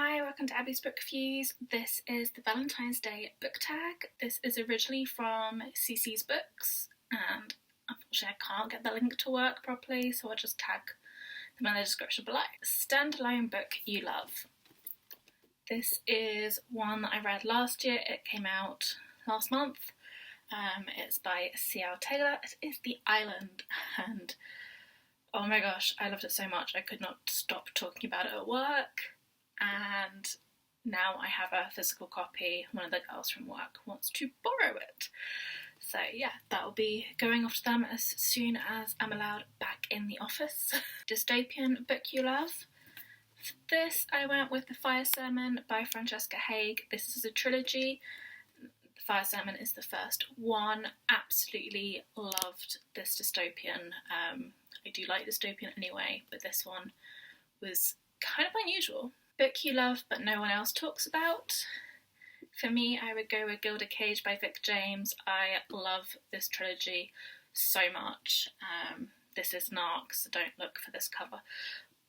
Hi, welcome to Abby's Book Reviews. This is the Valentine's Day book tag. This is originally from CC's Books, and unfortunately I can't get the link to work properly, so I'll just tag them in the description below. Standalone book you love. This is one that I read last year. It came out last month. It's by C.L. Taylor. It is The Island, and oh my gosh, I loved it so much. I could not stop talking about it at work. And now I have a physical copy. One of the girls from work wants to borrow it. So yeah, that'll be going off to them as soon as I'm allowed back in the office. Dystopian book you love. For this I went with The Fire Sermon by Francesca Hague. This is a trilogy. The Fire Sermon is the first one. Absolutely loved this dystopian. I do like dystopian anyway, but this one was kind of unusual. Book you love but no one else talks about. For me, I would go with Gilded Cage by Vic James. I love this trilogy so much. This is an ARC, so don't look for this cover.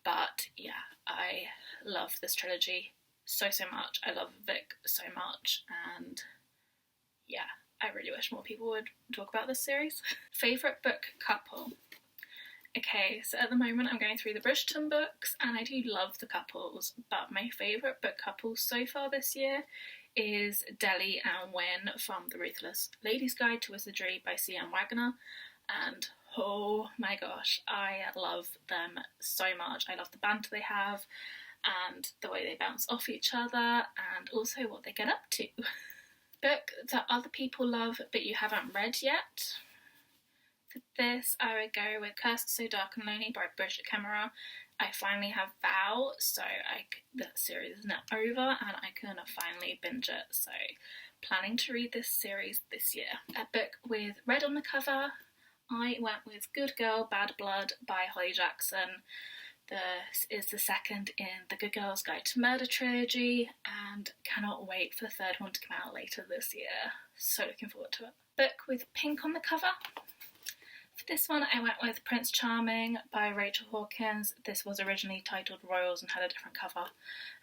But yeah, I love this trilogy so much. I love Vic so much, and yeah, I really wish more people would talk about this series. Favourite book couple. Okay, so at the moment I'm going through the Bridgerton books, and I do love the couples, but my favourite book couple so far this year is Delhi and Wynne from The Ruthless Lady's Guide to Wizardry by C.M. Wagner, and oh my gosh, I love them so much. I love the banter they have, and the way they bounce off each other, and also what they get up to. Book that other people love but you haven't read yet. For this, I would go with Cursed So Dark and Lonely by Bridget Kemmerer. I finally have Vow, so the series is now over and I can finally binge it, so planning to read this series this year. A book with red on the cover, I went with Good Girl, Bad Blood by Holly Jackson. This is the second in the Good Girl's Guide to Murder trilogy, and cannot wait for the third one to come out later this year. So looking forward to it. Book with pink on the cover. For this one I went with Prince Charming by Rachel Hawkins. This was originally titled Royals and had a different cover,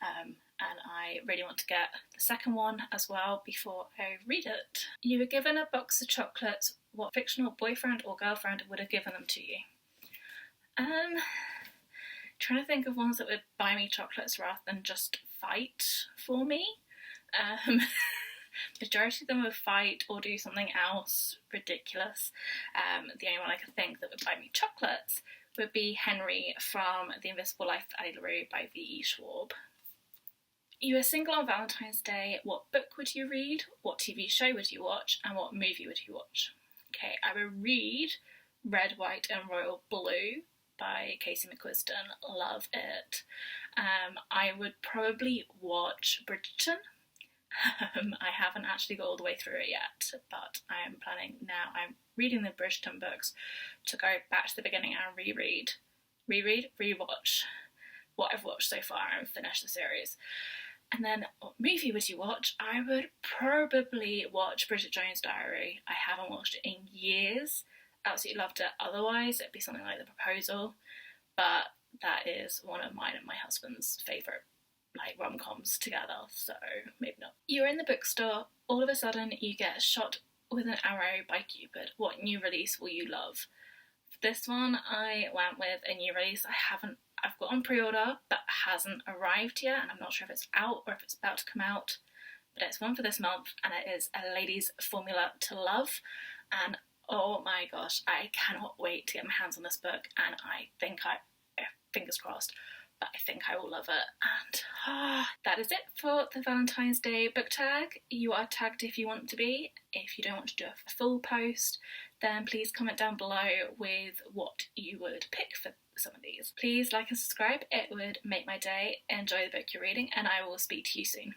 and I really want to get the second one as well before I read it. You were given a box of chocolates. What fictional boyfriend or girlfriend would have given them to you? Trying to think of ones that would buy me chocolates rather than just fight for me. Majority of them would fight or do something else ridiculous. The only one I could think that would buy me chocolates would be Henry from The Invisible Life of Addie LaRue by V.E. Schwab. You were single on Valentine's Day. What book would you read? What TV show would you watch? And what movie would you watch? Okay, I would read Red, White and Royal Blue by Casey McQuiston. Love it. I would probably watch Bridgerton. I haven't actually got all the way through it yet, but I am planning now. I'm reading the Bridgerton books to go back to the beginning and rewatch what I've watched so far and finish the series. And then what movie would you watch? I would probably watch Bridget Jones' Diary. I haven't watched it in years. Absolutely loved it. Otherwise it'd be something like The Proposal, but that is one of mine and my husband's favourite rom-coms together, so maybe not. You're in the bookstore, all of a sudden you get shot with an arrow by Cupid. What new release will you love? For this one I went with a new release. I've got on pre-order but hasn't arrived yet, and I'm not sure if it's out or if it's about to come out, but it's one for this month, and it is A Lady's Formula to Love, and oh my gosh, I cannot wait to get my hands on this book, and I think fingers crossed, but I think I will love it. And that is it for the Valentine's Day book tag. You are tagged if you want to be. If you don't want to do a full post, then please comment down below with what you would pick for some of these. Please like and subscribe, it would make my day. Enjoy the book you're reading, and I will speak to you soon.